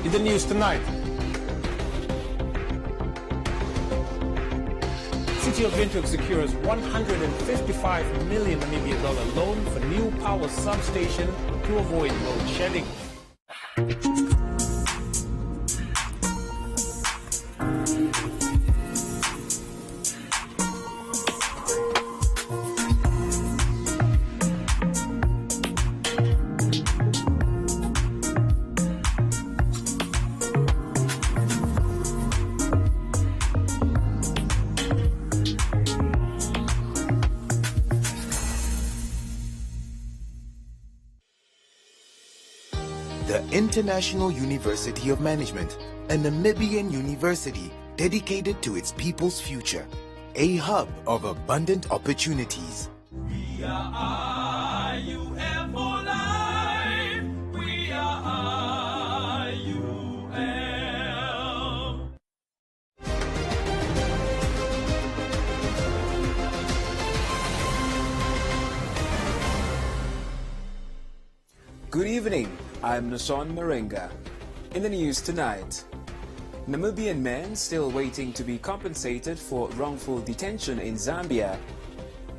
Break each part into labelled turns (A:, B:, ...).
A: In the news tonight, City of Windhoek secures 155 million Namibian dollar loan for new power substation to avoid load shedding.
B: The International University of Management, a Namibian university dedicated to its people's future, a hub of abundant opportunities.
C: We are IUM for life. We are IUM.
D: Good evening, I'm Nason Marenga. In the news tonight, Namibian man still waiting to be compensated for wrongful detention in Zambia.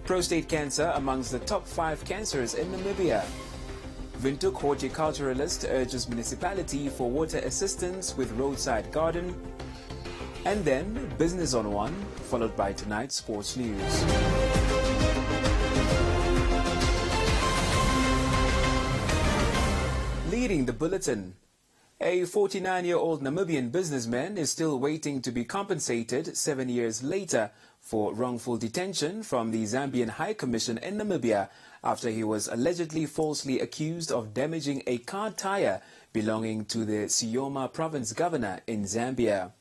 D: Prostate cancer amongst the top 5 cancers in Namibia. Windhoek horticulturalist urges municipality for water assistance with roadside garden. And then Business on One, followed by tonight's sports news. Leading the bulletin, a 49-year-old Namibian businessman is still waiting to be compensated 7 years later for wrongful detention from the Zambian High Commission in Namibia after he was allegedly falsely accused of damaging a car tire belonging to the Sioma province governor in Zambia.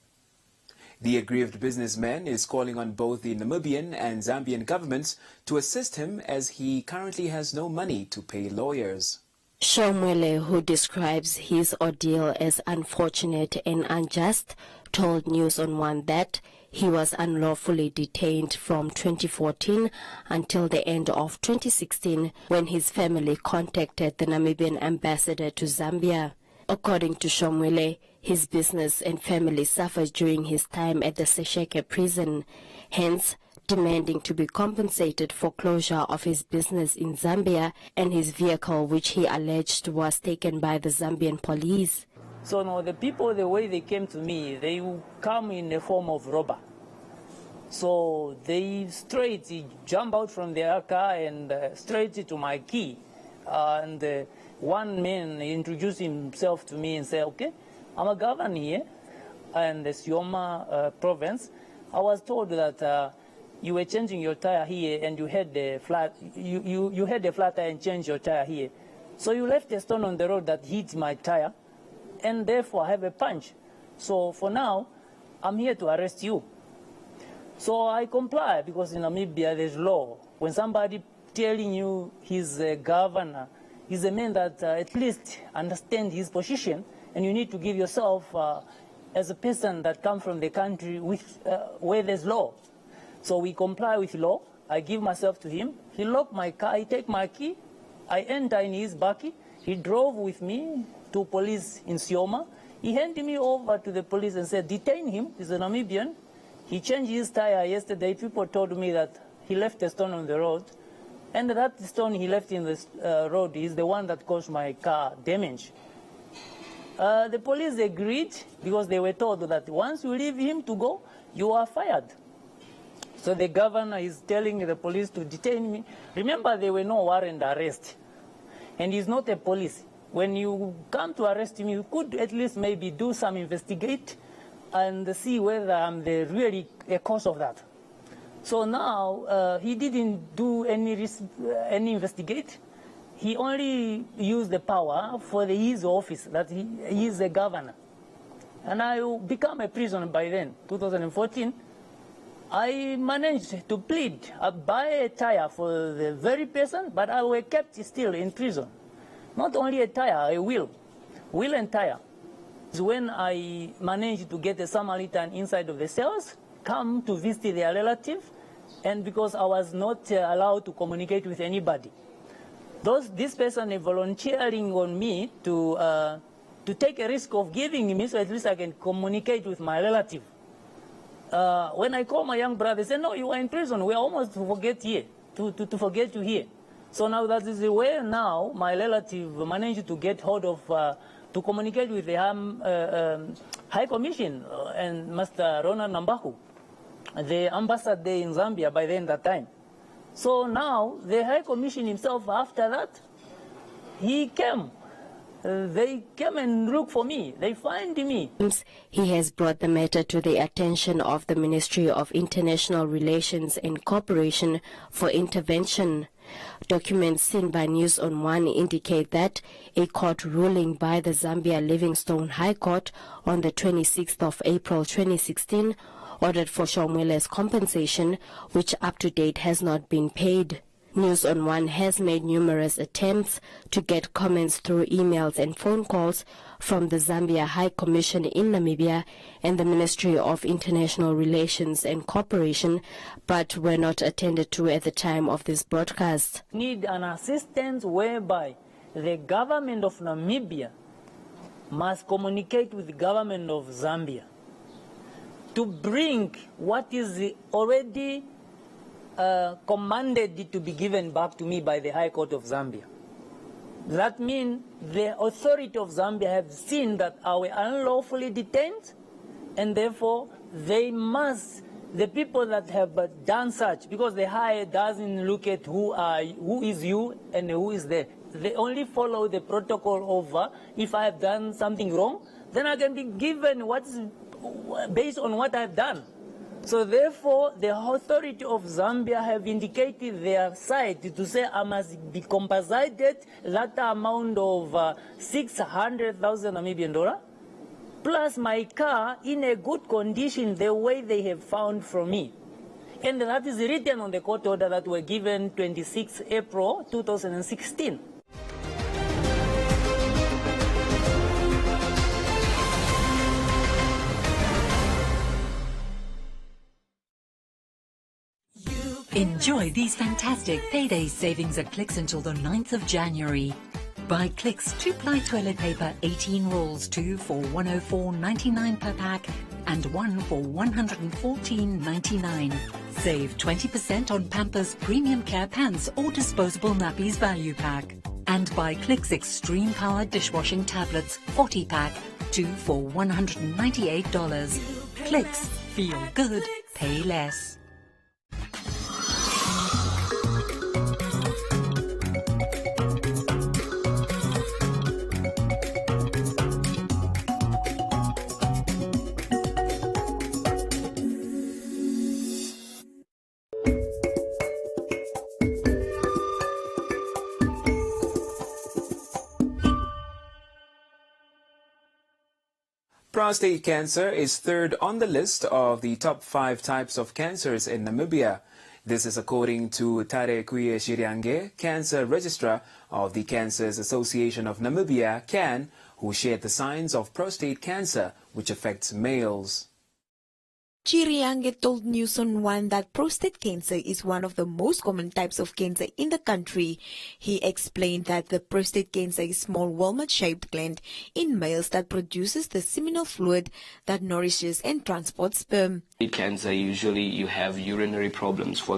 D: The aggrieved businessman is calling on both the Namibian and Zambian governments to assist him as he currently has no money to pay lawyers.
E: Shomwele, who describes his ordeal as unfortunate and unjust, told News on One that he was unlawfully detained from 2014 until the end of 2016 when his family contacted the Namibian ambassador to Zambia. According to Shomwele, his business and family suffered during his time at the Sesheke prison, hence demanding to be compensated for closure of his business in Zambia and his vehicle, which he alleged was taken by the Zambian police.
F: So now the people, the way they came to me, they come in the form of robber. So they straight jump out from their car and straight to my key. One man introduced himself to me and said, okay, I'm a governor here in the Sioma province. I was told that you were changing your tire here and you had the flat, you had the flat tire and changed your tire here. So you left a stone on the road that hit my tire and therefore I have a punch. So for now, I'm here to arrest you. So I comply because in Namibia there's law. When somebody telling you he's a governor, he's a man that at least understands his position, and you need to give yourself as a person that comes from the country with, where there's law. So we comply with law. I give myself to him. He locked my car. He take my key. I enter in his bakkie. He drove with me to police in Sioma. He handed me over to the police and said, detain him. He's a Namibian. He changed his tire yesterday. People told me that he left a stone on the road. And that stone he left in the road is the one that caused my car damage. The police agreed because they were told that once you leave him to go, you are fired. So the governor is telling the police to detain me. Remember, there were no warrant arrest. And he's not a police. When you come to arrest him, you could at least maybe do some investigate and see whether I'm the really a cause of that. So now he didn't do any investigate. He only used the power for his office, that he is a governor. And I became a prisoner by then, 2014. I managed to plead, buy a tire for the very person, but I was kept still in prison. Not only a tire, a wheel and tire. It's when I managed to get a Samaritan inside of the cells, come to visit their relative, and because I was not allowed to communicate with anybody. This person is volunteering on me to to take a risk of giving me, so at least I can communicate with my relative. When I call my young brother, they say, no, you are in prison. We are almost to forget here, to forget you here. So now that is the way now my relative managed to get hold of, to communicate with the High Commission and Master Ronald Nambaku, the ambassador there in Zambia by then that time. So now the High Commission himself, after that, he came. They came and look for me. They find me.
E: He has brought the matter to the attention of the Ministry of International Relations and Cooperation for intervention. Documents seen by News on One indicate that a court ruling by the Zambia Livingstone High Court on the 26th of April 2016 ordered for Shomwele's compensation, which up to date has not been paid. News on One has made numerous attempts to get comments through emails and phone calls from the Zambia High Commission in Namibia and the Ministry of International Relations and Cooperation, but were not attended to at the time of this broadcast.
F: Need an assistance whereby the government of Namibia must communicate with the government of Zambia to bring what is already commanded to be given back to me by the High Court of Zambia. That means the authority of Zambia have seen that I was unlawfully detained, and therefore they must, the people that have done such, because the higher doesn't look at who is you and who is there. They only follow the protocol of if I have done something wrong, then I can be given what's based on what I've done. So therefore, the authority of Zambia have indicated their side to say I must be compensated that amount of 600,000 Namibian dollar, plus my car in a good condition the way they have found from me. And that is written on the court order that were given 26 April 2016.
G: Enjoy these fantastic payday savings at Clicks until the 9th of January. Buy Clicks 2-ply toilet paper 18 rolls, 2 for $104.99 per pack and 1 for $114.99. Save 20% on Pampers Premium Care Pants or Disposable Nappies Value Pack. And buy Clicks Extreme Power Dishwashing Tablets 40 pack, 2 for $198. Clicks. Feel good. Pay less.
D: Prostate cancer is third on the list of the top 5 types of cancers in Namibia. This is according to Tare Kuye Shiriange, Cancer Registrar of the Cancers Association of Namibia, CAN, who shared the signs of prostate cancer, which affects males.
H: Chiriange told News on One that prostate cancer is one of the most common types of cancer in the country. He explained that the prostate cancer is a small walnut-shaped gland in males that produces the seminal fluid that nourishes and transports sperm.
I: Cancer, usually you have urinary problems for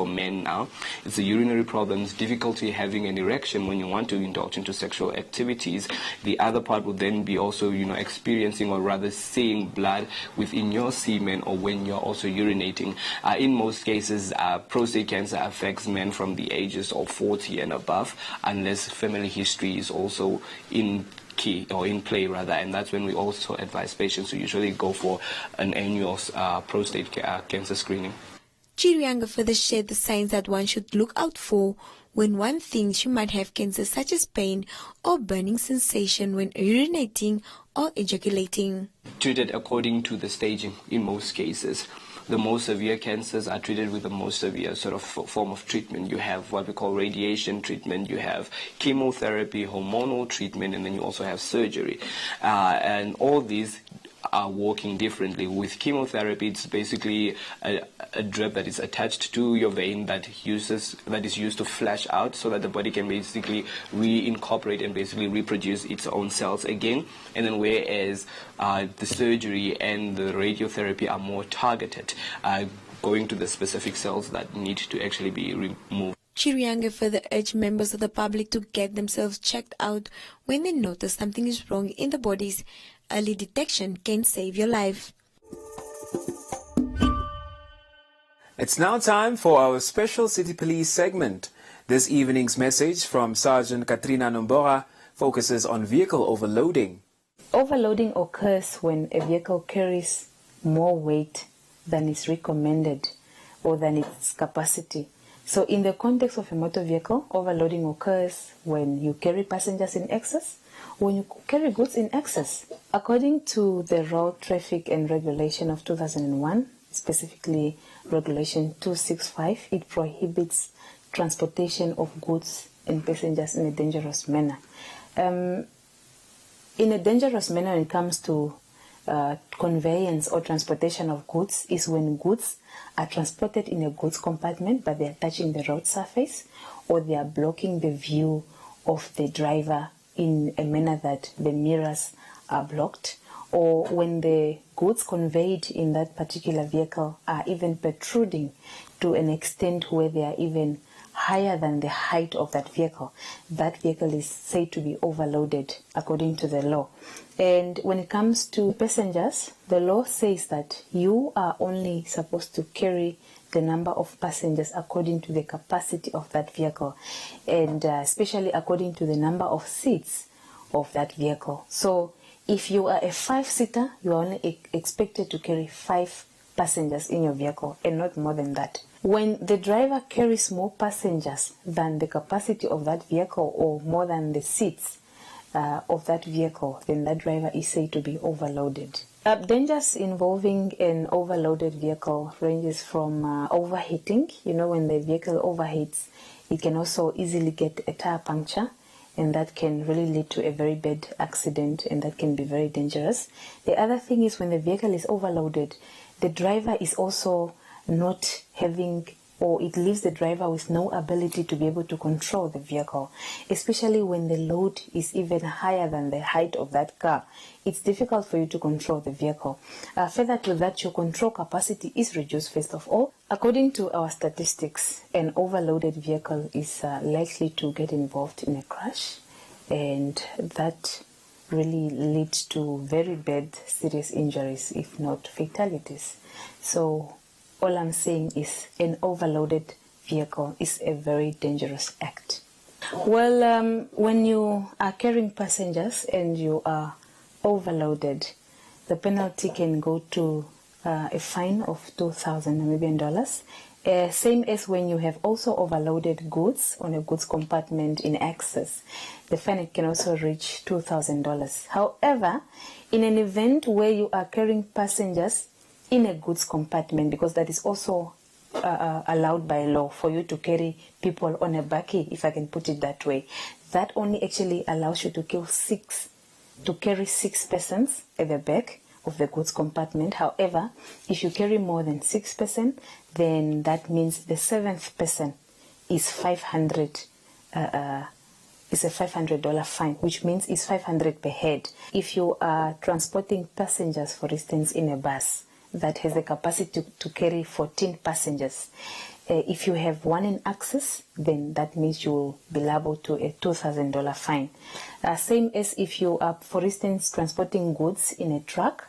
I: men now. It's the urinary problems, difficulty having an erection when you want to indulge into sexual activities. The other part would then be also, experiencing or rather seeing blood within your semen or when you're also urinating. In most cases, prostate cancer affects men from the ages of 40 and above, unless family history is also in play, and that's when we also advise patients to usually go for an annual prostate cancer screening.
H: Chirianga further shared the signs that one should look out for when one thinks you might have cancer, such as pain or burning sensation when urinating or ejaculating.
I: Treated according to the staging in most cases. The most severe cancers are treated with the most severe sort of form of treatment. You have what we call radiation treatment, you have chemotherapy, hormonal treatment, and then you also have surgery. And all these are working differently. With chemotherapy, it's basically a drip that is attached to your vein that is used to flash out so that the body can basically reincorporate and basically reproduce its own cells again. And then whereas the surgery and the radiotherapy are more targeted, going to the specific cells that need to actually be removed.
H: Chirianga further urged members of the public to get themselves checked out when they notice something is wrong in the bodies. Early detection can save your life.
D: It's now time for our special City Police segment. This evening's message from Sergeant Katrina Nombora focuses on vehicle overloading.
J: Overloading occurs when a vehicle carries more weight than is recommended or than its capacity. So in the context of a motor vehicle, overloading occurs when you carry passengers in excess, when you carry goods in excess. According to the Road Traffic and Regulation of 2001, specifically Regulation 265, it prohibits transportation of goods and passengers in a dangerous manner. In a dangerous manner when it comes to conveyance or transportation of goods is when goods are transported in a goods compartment but they are touching the road surface, or they are blocking the view of the driver in a manner that the mirrors are blocked, or when the goods conveyed in that particular vehicle are even protruding to an extent where they are even higher than the height of that vehicle. That vehicle is said to be overloaded according to the law. And when it comes to passengers, the law says that you are only supposed to carry the number of passengers according to the capacity of that vehicle, and especially according to the number of seats of that vehicle. So if you are a 5-seater, you are only expected to carry 5 passengers in your vehicle and not more than that. When the driver carries more passengers than the capacity of that vehicle or more than the seats of that vehicle, then that driver is said to be overloaded. Dangers involving an overloaded vehicle ranges from overheating. You know, when the vehicle overheats, it can also easily get a tire puncture, and that can really lead to a very bad accident, and that can be very dangerous. The other thing is when the vehicle is overloaded, the driver is also not having, or it leaves the driver with no ability to be able to control the vehicle, especially when the load is even higher than the height of that car. It's difficult for you to control the vehicle. Further to that, your control capacity is reduced first of all. According to our statistics, an overloaded vehicle is likely to get involved in a crash, and that really leads to very bad serious injuries, if not fatalities. So all I'm saying is an overloaded vehicle is a very dangerous act. Well, when you are carrying passengers and you are overloaded, the penalty can go to a fine of 2,000 Namibian dollars. Same as when you have also overloaded goods on a goods compartment in excess. The fine can also reach $2,000. However, in an event where you are carrying passengers in a goods compartment, because that is also allowed by law for you to carry people on a bakkie, if I can put it that way, that only actually allows you to carry 6 persons at the back of the goods compartment. However, if you carry more than 6 persons, then that means the 7th person is $500. Is a $500 fine, which means it's $500 per head. If you are transporting passengers, for instance, in a bus that has the capacity to carry 14 passengers, if you have one in excess, then that means you will be liable to a $2,000 fine. Same as if you are, for instance, transporting goods in a truck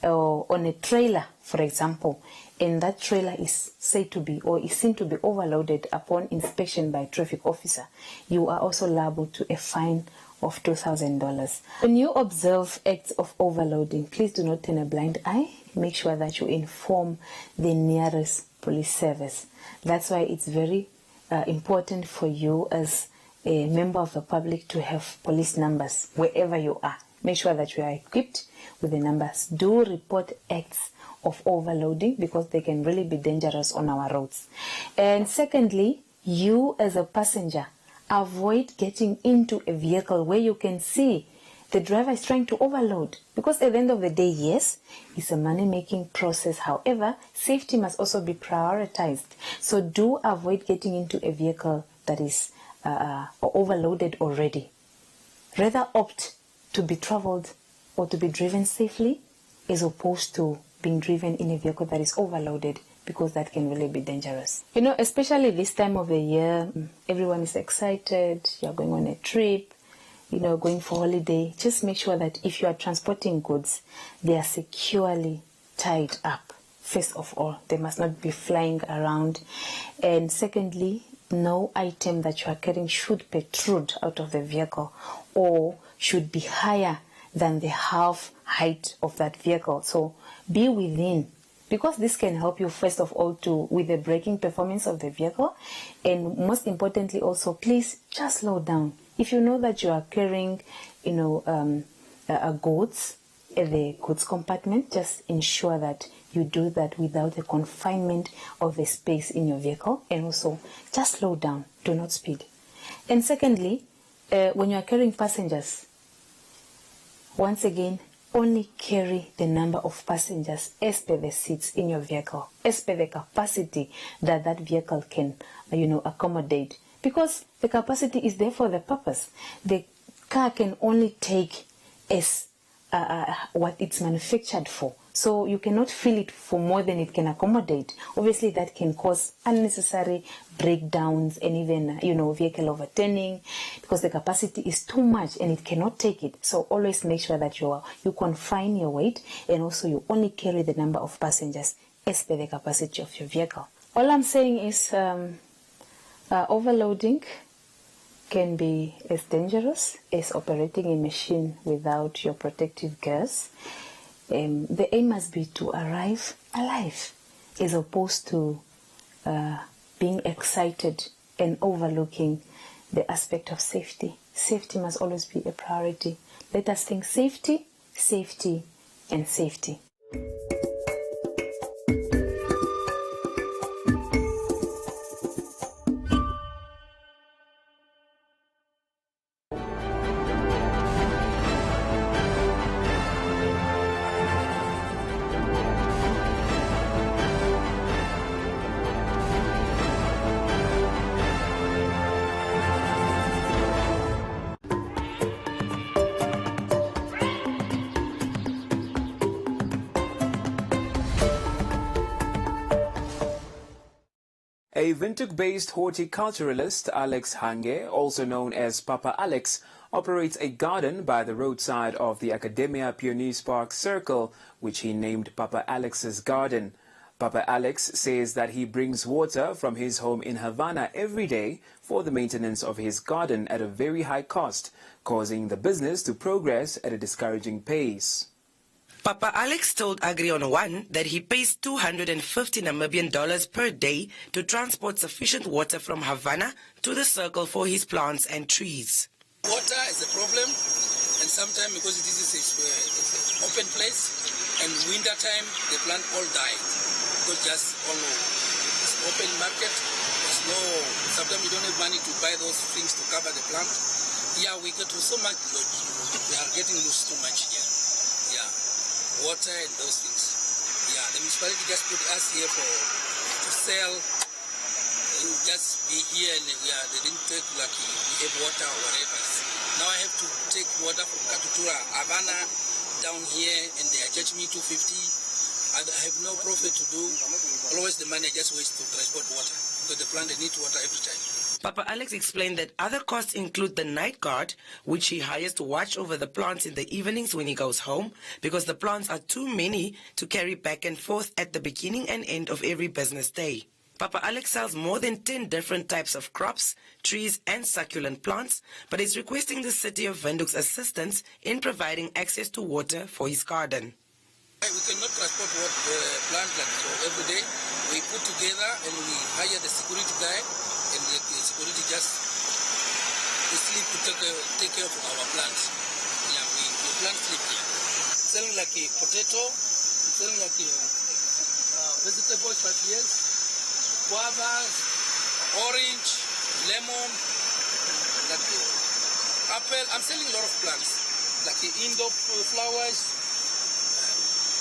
J: or on a trailer, for example, and that trailer is said to be or is seen to be overloaded upon inspection by a traffic officer, you are also liable to a fine of $2,000. When you observe acts of overloading, please do not turn a blind eye. Make sure that you inform the nearest police service. That's why it's very important for you as a member of the public to have police numbers wherever you are. Make sure that you are equipped with the numbers. Do report acts of overloading because they can really be dangerous on our roads. And secondly, you as a passenger, avoid getting into a vehicle where you can see the driver is trying to overload. Because at the end of the day, yes, it's a money-making process. However, safety must also be prioritized. So do avoid getting into a vehicle that is overloaded already. Rather opt to be traveled or to be driven safely as opposed to being driven in a vehicle that is overloaded, because that can really be dangerous. You know, especially this time of the year, everyone is excited, you're going on a trip, you know, going for holiday. Just make sure that if you are transporting goods, they are securely tied up. First of all, they must not be flying around. And secondly, no item that you are carrying should protrude out of the vehicle or should be higher than the half height of that vehicle. So be within, because this can help you first of all with the braking performance of the vehicle, and most importantly also, please just slow down. If you know that you are carrying, you know, goods at the goods compartment, just ensure that you do that without the confinement of the space in your vehicle, and also just slow down, do not speed. And secondly, when you are carrying passengers, once again, only carry the number of passengers as per the seats in your vehicle, as per the capacity that that vehicle can, you know, accommodate. Because the capacity is there for the purpose. The car can only take as what it's manufactured for. So you cannot fill it for more than it can accommodate. Obviously, that can cause unnecessary breakdowns and even, you know, vehicle overturning, because the capacity is too much and it cannot take it. So always make sure that you confine your weight, and also you only carry the number of passengers as per the capacity of your vehicle. All I'm saying is overloading can be as dangerous as operating a machine without your protective gears. The aim must be to arrive alive, as opposed to being excited and overlooking the aspect of safety. Safety must always be a priority. Let us think safety, safety, and safety.
D: A Windhoek-based horticulturalist, Alex Hange, also known as Papa Alex, operates a garden by the roadside of the Academia Pioneers Park Circle, which he named Papa Alex's Garden. Papa Alex says that he brings water from his home in Havana every day for the maintenance of his garden at a very high cost, causing the business to progress at a discouraging pace.
K: Papa Alex told Agri on One that he pays $250 Namibian per day to transport sufficient water from Havana to the circle for his plants and trees.
L: Water is a problem, and sometimes because it is it's an open place, and winter time the plant all died. Because just all it's open market, there's no, sometimes we don't have money to buy those things to cover the plant. Yeah, we get to so much load. We are getting loose too much here. Yeah. Water and those things. Yeah, the municipality just put us here to sell, and just be here, and they didn't take like we have water or whatever. Now I have to take water from Katutura, Havana, down here, and they are charging me $250. I have no profit to do. Always the money I just waste to transport water, because the plant they need water every time.
K: Papa Alex explained that other costs include the night guard, which he hires to watch over the plants in the evenings when he goes home, because the plants are too many to carry back and forth at the beginning and end of every business day. Papa Alex sells more than 10 different types of crops, trees and succulent plants, but is requesting the city of Windhoek's assistance in providing access to water for his garden.
L: We cannot transport plant like so every day. We put together and we hire the security guy, and the security just sleep to take care of our plants. Yeah, we plant sleep here. Selling like a potato, selling like a vegetables, yes, guavas, orange, lemon, like apple. I'm selling a lot of plants. like the indoor flowers,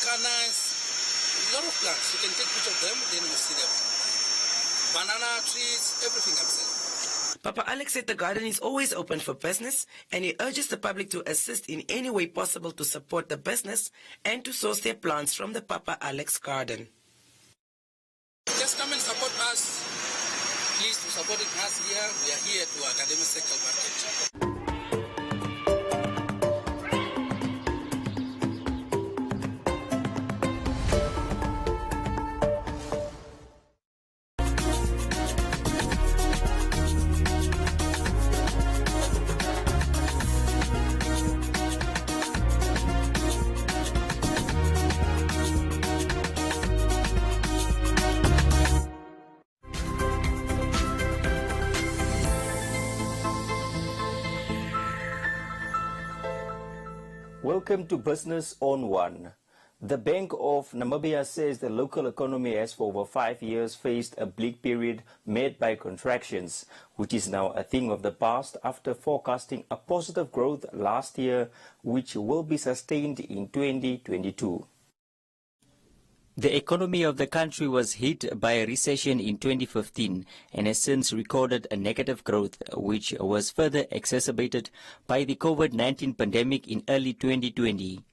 L: cannas, a lot of plants. You can take picture of them, then you see them. Banana trees, everything I'm selling.
K: Papa Alex said the garden is always open for business, and he urges the public to assist in any way possible to support the business and to source their plants from the Papa Alex garden.
L: Just come and support us. Please, to support us here, we are here to Academic Circle Market.
M: Welcome to Business on One. The Bank of Namibia says the local economy has for over 5 years faced a bleak period marked by contractions, which is now a thing of the past after forecasting a positive growth last year, which will be sustained in 2022. The economy of the country was hit by a recession in 2015 and has since recorded a negative growth, which was further exacerbated by the COVID-19 pandemic in early 2020.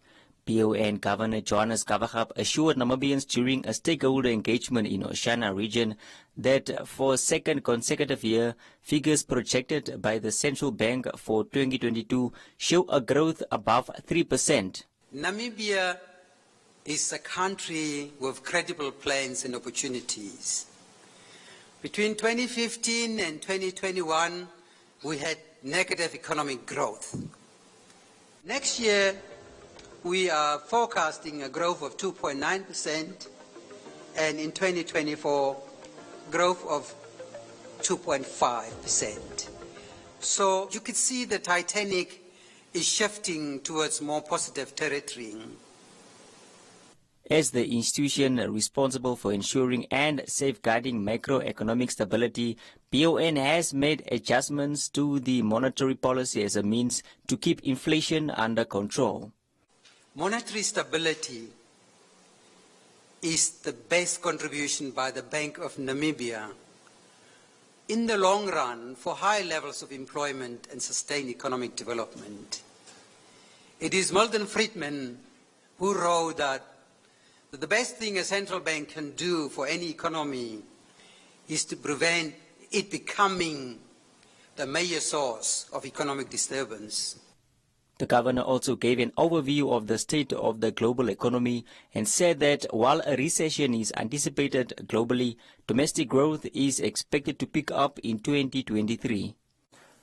M: BON Governor Johannes Kavagap assured Namibians during a stakeholder engagement in Oshana region that for a second consecutive year, figures projected by the central bank for 2022 show a growth above 3%.
N: Namibia is a country with credible plans and opportunities. Between 2015 and 2021, we had negative economic growth. Next year, we are forecasting a growth of 2.9%, and in 2024, growth of 2.5%. So you can see the Titanic is shifting towards more positive territory.
M: As the institution responsible for ensuring and safeguarding macroeconomic stability, BON has made adjustments to the monetary policy as a means to keep inflation under control.
N: Monetary stability is the best contribution by the Bank of Namibia in the long run for high levels of employment and sustained economic development. It is Milton Friedman who wrote that the best thing a central bank can do for any economy is to prevent it becoming the major source of economic disturbance.
M: The governor also gave an overview of the state of the global economy and said that while a recession is anticipated globally, domestic growth is expected to pick up in 2023.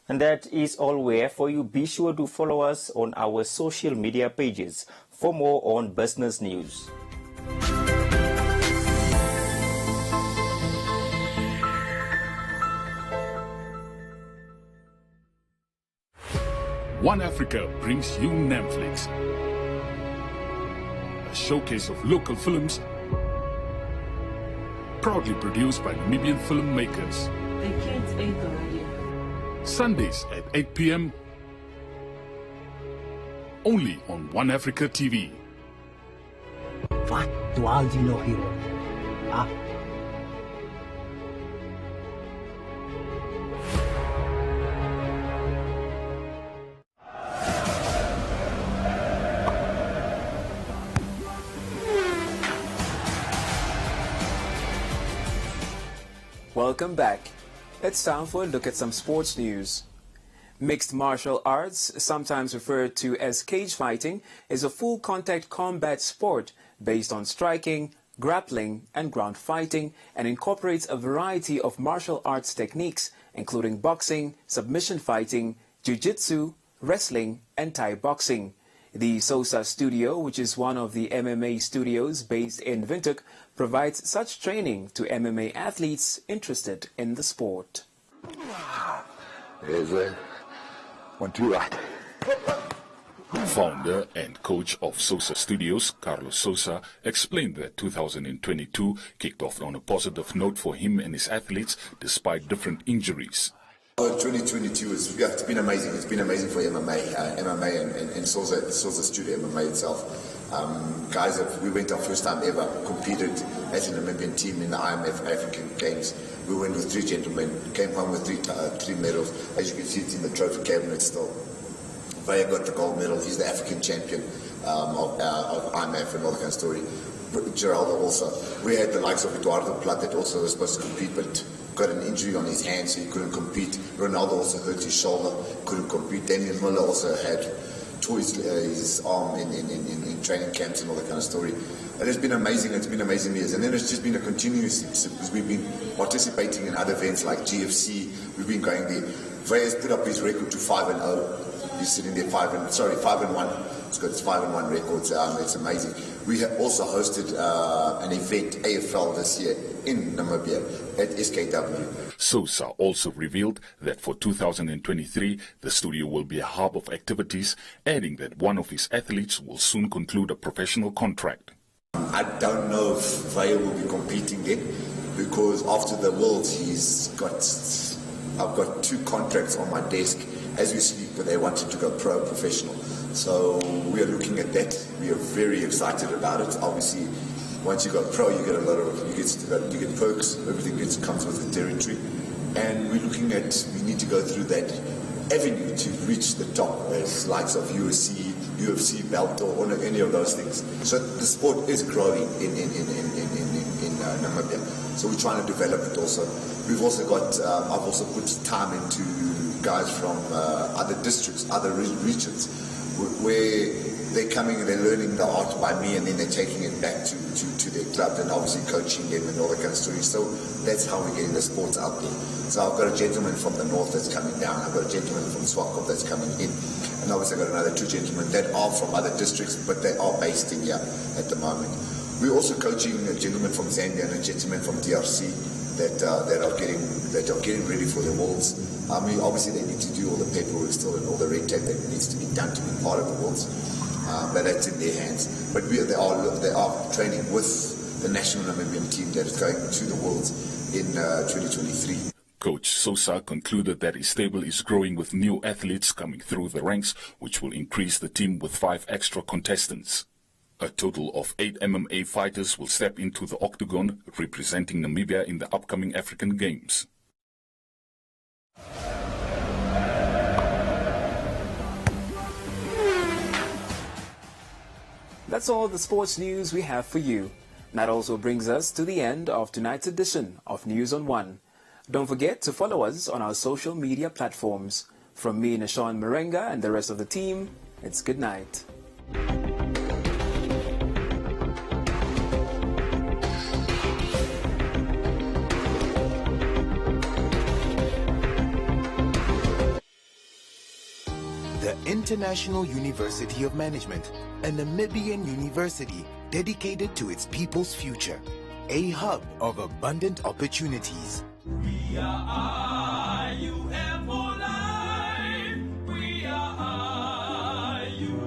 M: And that is all we have for you. Be sure to follow us on our social media pages for more on business news.
O: One Africa brings you Netflix, a showcase of local films proudly produced by Namibian filmmakers.
J: The kids ate already.
O: Sundays at 8 p.m. only on One Africa TV.
P: Wat dwaal jy nog hier? Ah.
D: Welcome back. It's time for a look at some sports news. Mixed martial arts, sometimes referred to as cage fighting, is a full contact combat sport based on striking, grappling and ground fighting, and incorporates a variety of martial arts techniques including boxing, submission fighting, jiu-jitsu, wrestling and Thai boxing. The Sosa Studio, which is one of the MMA studios based in Windhoek, provides such training to MMA athletes interested in the sport.
O: There's a 1-2 right. Founder and coach of Sosa Studios, Carlos Sosa, explained that 2022 kicked off on a positive note for him and his athletes despite different injuries.
Q: 2022 it's been amazing. It's been amazing for MMA and Sosa Studio MMA itself. Guys, we went our first time ever, competed as a Namibian team in the IMF African Games. We went with 3 gentlemen, came home with three medals. As you can see, it's in the trophy cabinet still. Vaya got the gold medal. He's the African champion of IMF and all that kind of story. Geraldo also. We had the likes of Eduardo Plat that also was supposed to compete, but got an injury on his hand, so he couldn't compete. Ronaldo also hurt his shoulder, couldn't compete. Damian Miller also had tore his arm in training camps and all that kind of story. And it's been amazing. It's been amazing years. And then it's just been a continuous, because we've been participating in other events like GFC. We've been going there. Vaya's put up his record to 5-0. He's sitting there 5-1. It's got his 5-1 records. It's amazing. We have also hosted an event, AFL, this year in Namibia at SKW.
O: Sosa also revealed that for 2023, the studio will be a hub of activities, adding that one of his athletes will soon conclude a professional contract.
Q: I don't know if Vaya will be competing then, because after the Worlds, I've got 2 contracts on my desk as we speak, but they wanted to go professional. So we are looking at that. We are very excited about it. Obviously, once you go pro, you get a lot of you get perks. Everything comes with the territory, and we're looking at we need to go through that avenue to reach the top, as likes of UFC, belt, or any of those things. So the sport is growing in Namibia. So we're trying to develop it also. We've also got I've also put time into guys from other districts, other regions, where they're coming and they're learning the art by me, and then they're taking it back to their club and obviously coaching them and all that kind of story. So that's how we're getting the sports out there. So I've got a gentleman from the north that's coming down. I've got a gentleman from Swakop that's coming in. And obviously I've got another 2 gentlemen that are from other districts, but they are based in here at the moment. We're also coaching a gentleman from Zambia and a gentleman from DRC that are getting ready for the Worlds. I mean, obviously they need to do all the paperwork still and all the red tape that needs to be done to be part of the Worlds. But that's in their hands. But they are training with the national Namibian team that is going to the Worlds in 2023.
O: Coach Sosa concluded that his stable is growing with new athletes coming through the ranks, which will increase the team with 5 extra contestants. A total of 8 MMA fighters will step into the octagon, representing Namibia in the upcoming African Games.
D: That's all the sports news we have for you. That also brings us to the end of tonight's edition of News on One. Don't forget to follow us on our social media platforms. From me, Nashawn Marenga, and the rest of the team, it's good night.
B: The International University of Management, a Namibian university dedicated to its people's future, a hub of abundant opportunities.
C: We are IUM for life. We are IUM.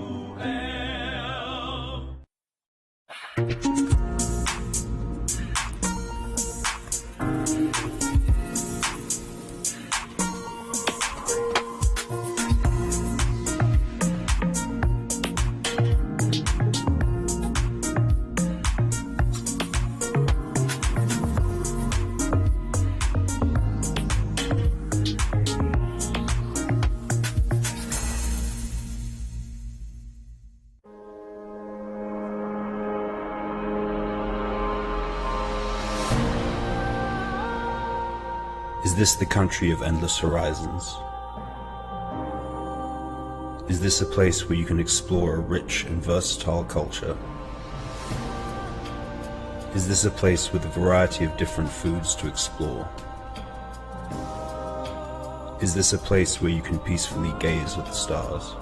R: Is this the country of endless horizons? Is this a place where you can explore a rich and versatile culture? Is this a place with a variety of different foods to explore? Is this a place where you can peacefully gaze at the stars?